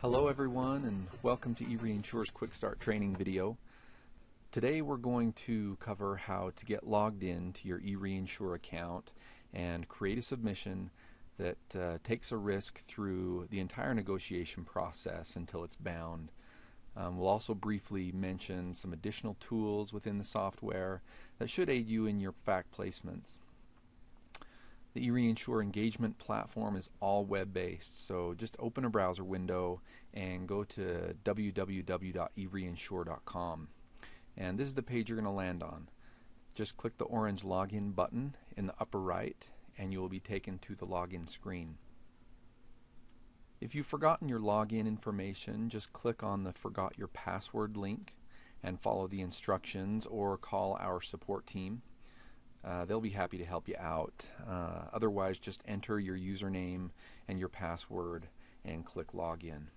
Hello everyone, and welcome to eReinsure's Quick Start training video. Today we're going to cover how to get logged in to your eReinsure account and create a submission that takes a risk through the entire negotiation process until it's bound. We'll also briefly mention some additional tools within the software that should aid you in your fact placements. The eReinsure engagement platform is all web-based, so just open a browser window and go to www.ereinsure.com. And this is the page you're going to land on. Just click the orange login button in the upper right and you will be taken to the login screen. If you've forgotten your login information, just click on the Forgot Your Password link and follow the instructions or call our support team. They'll be happy to help you out. Otherwise, just enter your username and your password and click Login.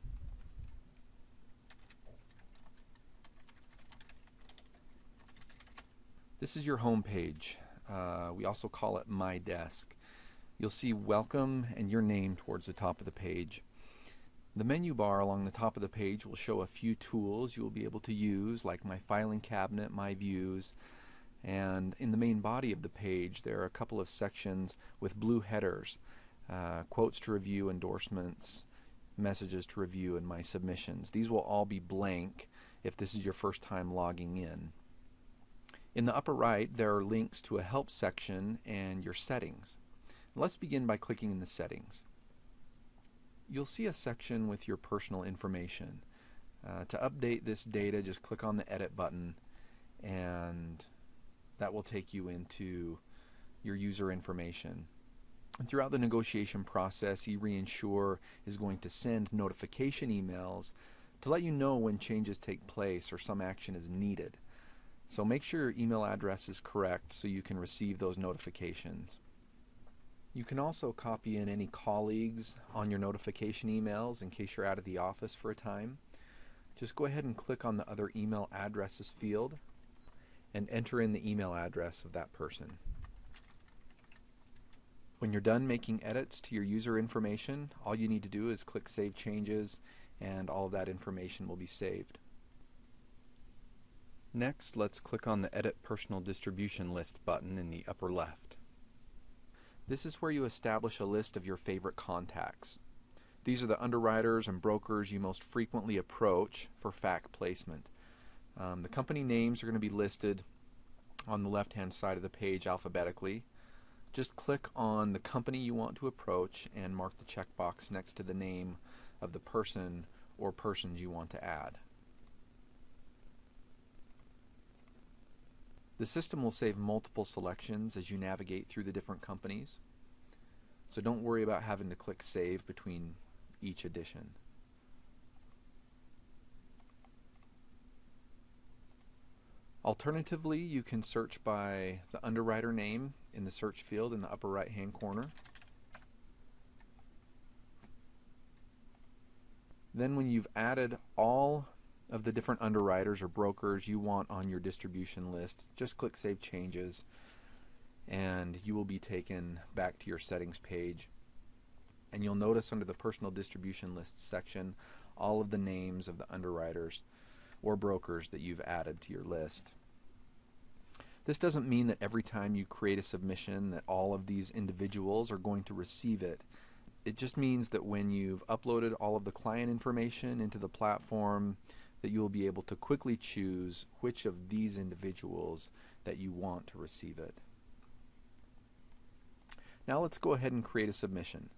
This is your home page. We also call it My Desk. You'll see Welcome and your name towards the top of the page. The menu bar along the top of the page will show a few tools you will be able to use, like My Filing Cabinet, My Views. And in the main body of the page there are a couple of sections with blue headers, quotes to review, endorsements, messages to review, and my submissions. These will all be blank if this is your first time logging in. In the upper right there are links to a help section and your settings. Let's begin by clicking in the settings. You'll see a section with your personal information. To update this data, just click on the edit button and that will take you into your user information. And throughout the negotiation process, eReinsure is going to send notification emails to let you know when changes take place or some action is needed. So make sure your email address is correct so you can receive those notifications. You can also copy in any colleagues on your notification emails in case you're out of the office for a time. Just go ahead and click on the Other Email Addresses field and enter in the email address of that person. When you're done making edits to your user information, all you need to do is click Save Changes and all of that information will be saved. Next, let's click on the Edit Personal Distribution List button in the upper left. This is where you establish a list of your favorite contacts. These are the underwriters and brokers you most frequently approach for fact placement. The company names are going to be listed on the left-hand side of the page alphabetically. Just click on the company you want to approach and mark the checkbox next to the name of the person or persons you want to add. The system will save multiple selections as you navigate through the different companies, so don't worry about having to click Save between each edition. Alternatively, you can search by the underwriter name in the search field in the upper right hand corner. Then when you've added all of the different underwriters or brokers you want on your distribution list, just click Save Changes and you will be taken back to your settings page. And you'll notice under the Personal Distribution List section all of the names of the underwriters or brokers that you've added to your list. This doesn't mean that every time you create a submission that all of these individuals are going to receive it. It just means that when you've uploaded all of the client information into the platform, that you will be able to quickly choose which of these individuals that you want to receive it. Now let's go ahead and create a submission.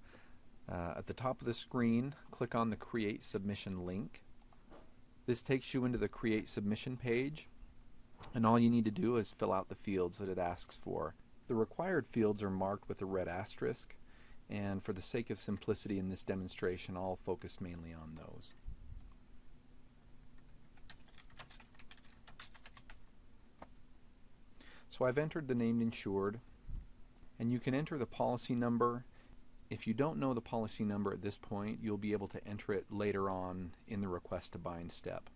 At the top of the screen, click on the Create Submission link. This takes you into the Create Submission page, and all you need to do is fill out the fields that it asks for. The required fields are marked with a red asterisk, and for the sake of simplicity in this demonstration, I'll focus mainly on those. So I've entered the named insured, and you can enter the policy number. If you don't know the policy number at this point, you'll be able to enter it later on in the request to bind step.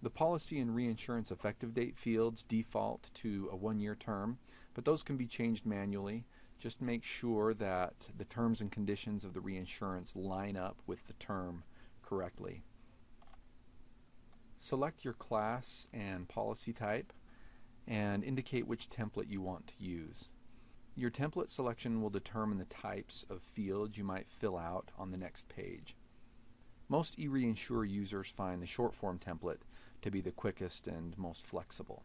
The policy and reinsurance effective date fields default to a 1-year term, but those can be changed manually. Just make sure that the terms and conditions of the reinsurance line up with the term correctly. Select your class and policy type and indicate which template you want to use. Your template selection will determine the types of fields you might fill out on the next page. Most eReinsure users find the short form template to be the quickest and most flexible.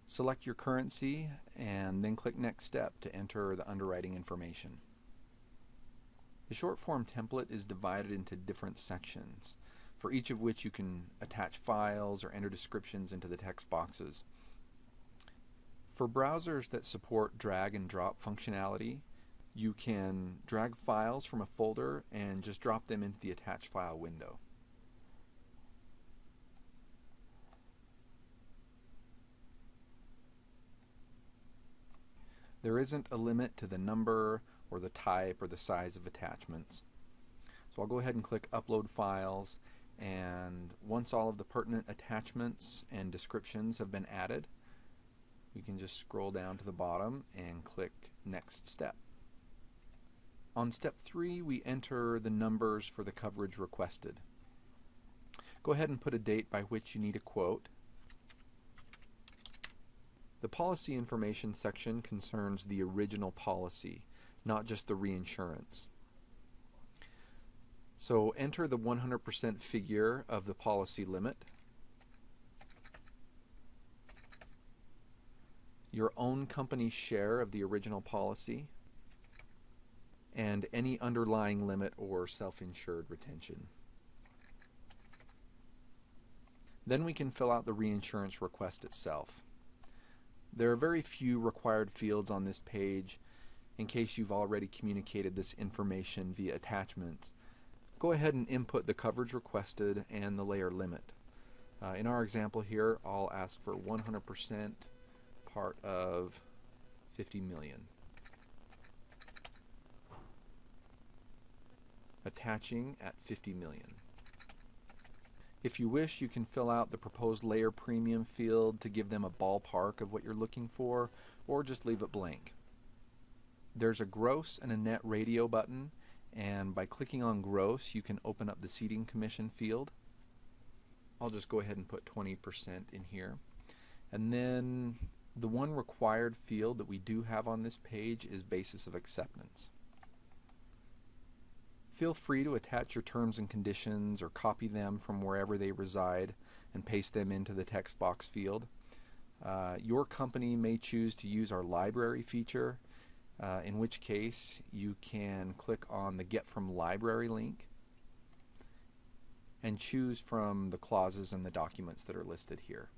Select your currency and then click Next Step to enter the underwriting information. The short form template is divided into different sections, for each of which you can attach files or enter descriptions into the text boxes. For browsers that support drag and drop functionality, you can drag files from a folder and just drop them into the attach file window. There isn't a limit to the number or the type or the size of attachments. So I'll go ahead and click Upload Files, and once all of the pertinent attachments and descriptions have been added, we can just scroll down to the bottom and click Next Step. On step 3, we enter the numbers for the coverage requested. Go ahead and put a date by which you need a quote. The policy information section concerns the original policy, not just the reinsurance. So enter the 100% figure of the policy limit, your own company's share of the original policy, and any underlying limit or self-insured retention. Then we can fill out the reinsurance request itself. There are very few required fields on this page. In case you've already communicated this information via attachment, go ahead and input the coverage requested and the layer limit. In our example here, I'll ask for 100% part of 50 million. Attaching at 50 million. If you wish, you can fill out the proposed layer premium field to give them a ballpark of what you're looking for, or just leave it blank. There's a gross and a net radio button, and by clicking on gross, you can open up the ceding commission field. I'll just go ahead and put 20% in here. And then the one required field that we do have on this page is basis of acceptance. Feel free to attach your terms and conditions or copy them from wherever they reside and paste them into the text box field. Your company may choose to use our library feature, in which case you can click on the Get From Library link and choose from the clauses and the documents that are listed here.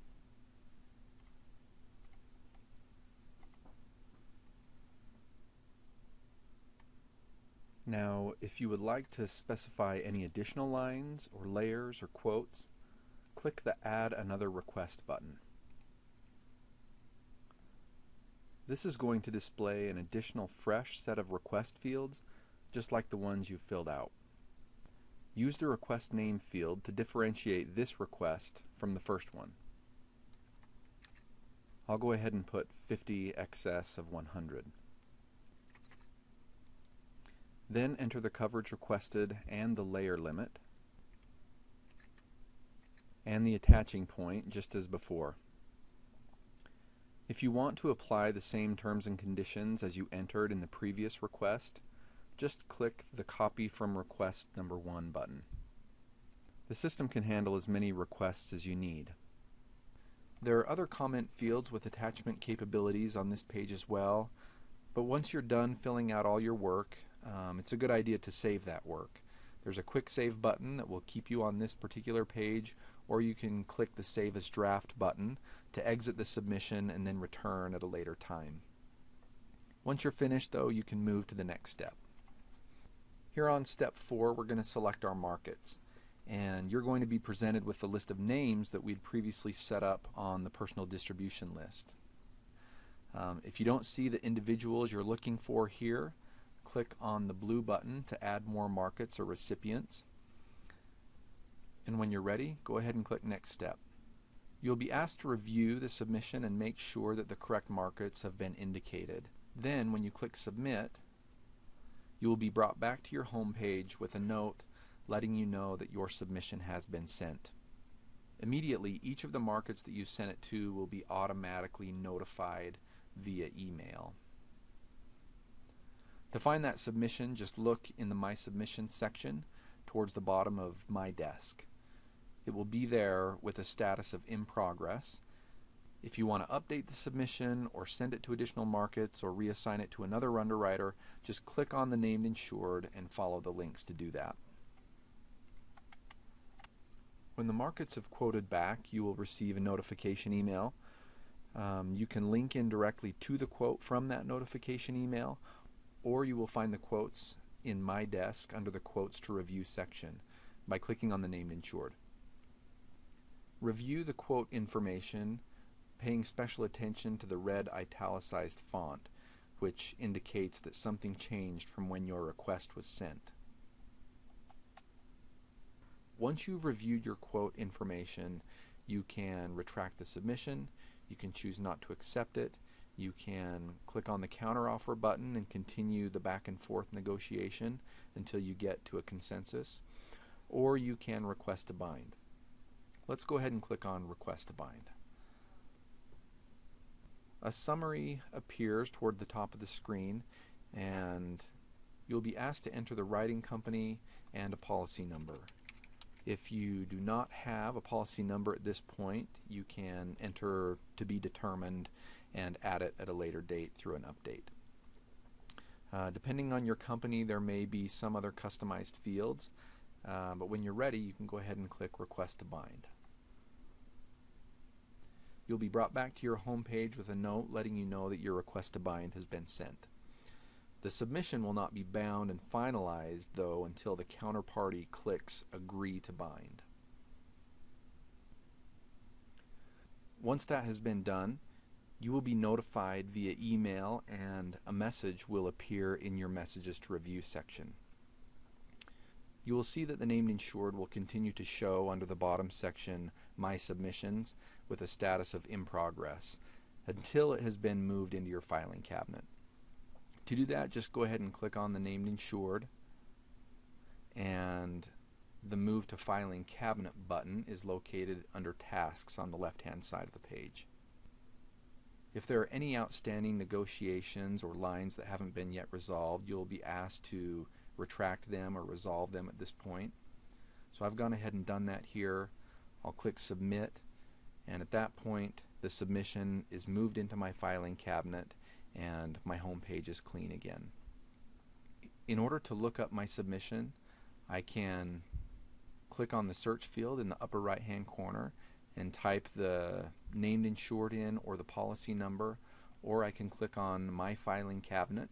Now, if you would like to specify any additional lines or layers or quotes, click the Add Another Request button. This is going to display an additional fresh set of request fields, just like the ones you filled out. Use the request name field to differentiate this request from the first one. I'll go ahead and put 50 excess of 100. Then enter the coverage requested and the layer limit, and the attaching point just as before. If you want to apply the same terms and conditions as you entered in the previous request, just click the Copy from Request Number 1 button. The system can handle as many requests as you need. There are other comment fields with attachment capabilities on this page as well, but once you're done filling out all your work, it's a good idea to save that work. There's a quick save button that will keep you on this particular page, or you can click the Save as Draft button to exit the submission and then return at a later time. Once you're finished, though, you can move to the next step. Here on step 4, we're going to select our markets, and you're going to be presented with the list of names that we'd previously set up on the personal distribution list. If you don't see the individuals you're looking for here, click on the blue button to add more markets or recipients. And when you're ready, go ahead and click Next Step. You'll be asked to review the submission and make sure that the correct markets have been indicated. Then when you click Submit, you will be brought back to your home page with a note letting you know that your submission has been sent. Immediately, each of the markets that you sent it to will be automatically notified via email. To find that submission, just look in the My Submissions section towards the bottom of My Desk. It will be there with a status of in progress. If you want to update the submission or send it to additional markets or reassign it to another underwriter, just click on the named insured and follow the links to do that. When the markets have quoted back, you will receive a notification email. You can link in directly to the quote from that notification email, or you will find the quotes in My Desk under the Quotes to Review section by clicking on the named insured. Review the quote information, paying special attention to the red italicized font, which indicates that something changed from when your request was sent. Once you've reviewed your quote information, you can retract the submission, you can choose not to accept it, you can click on the counteroffer button and continue the back and forth negotiation until you get to a consensus, or you can request to bind. Let's go ahead and click on Request to Bind. A summary appears toward the top of the screen, and you'll be asked to enter the writing company and a policy number. If you do not have a policy number at this point, you can enter to be determined and add it at a later date through an update. Depending on your company, there may be some other customized fields, but when you're ready, you can go ahead and click Request to Bind. You'll be brought back to your home page with a note letting you know that your request to bind has been sent. The submission will not be bound and finalized, though, until the counterparty clicks Agree to Bind. Once that has been done, you will be notified via email and a message will appear in your Messages to Review section. You will see that the named insured will continue to show under the bottom section My Submissions with a status of in progress until it has been moved into your filing cabinet. To do that, just go ahead and click on the named insured, and the Move to Filing Cabinet button is located under Tasks on the left-hand side of the page. If there are any outstanding negotiations or lines that haven't been yet resolved, you'll be asked to retract them or resolve them at this point. So I've gone ahead and done that here. I'll click Submit, and at that point the submission is moved into my filing cabinet and my home page is clean again. In order to look up my submission, I can click on the search field in the upper right hand corner and type the named insured in or the policy number, or I can click on My Filing Cabinet,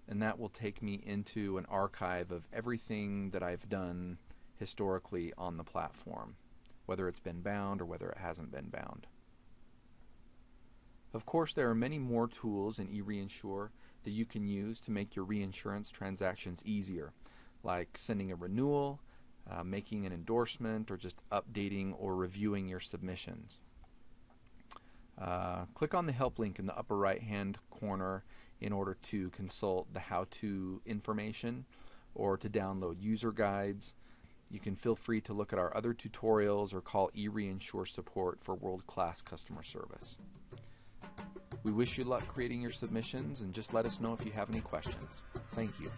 and that will take me into an archive of everything that I've done historically on the platform, whether it's been bound or whether it hasn't been bound. Of course, there are many more tools in eReinsure that you can use to make your reinsurance transactions easier, like sending a renewal, making an endorsement, or just updating or reviewing your submissions. Click on the help link in the upper right hand corner in order to consult the how-to information or to download user guides. You can feel free to look at our other tutorials or call eReinsure support for world-class customer service. We wish you luck creating your submissions, and just let us know if you have any questions. Thank you.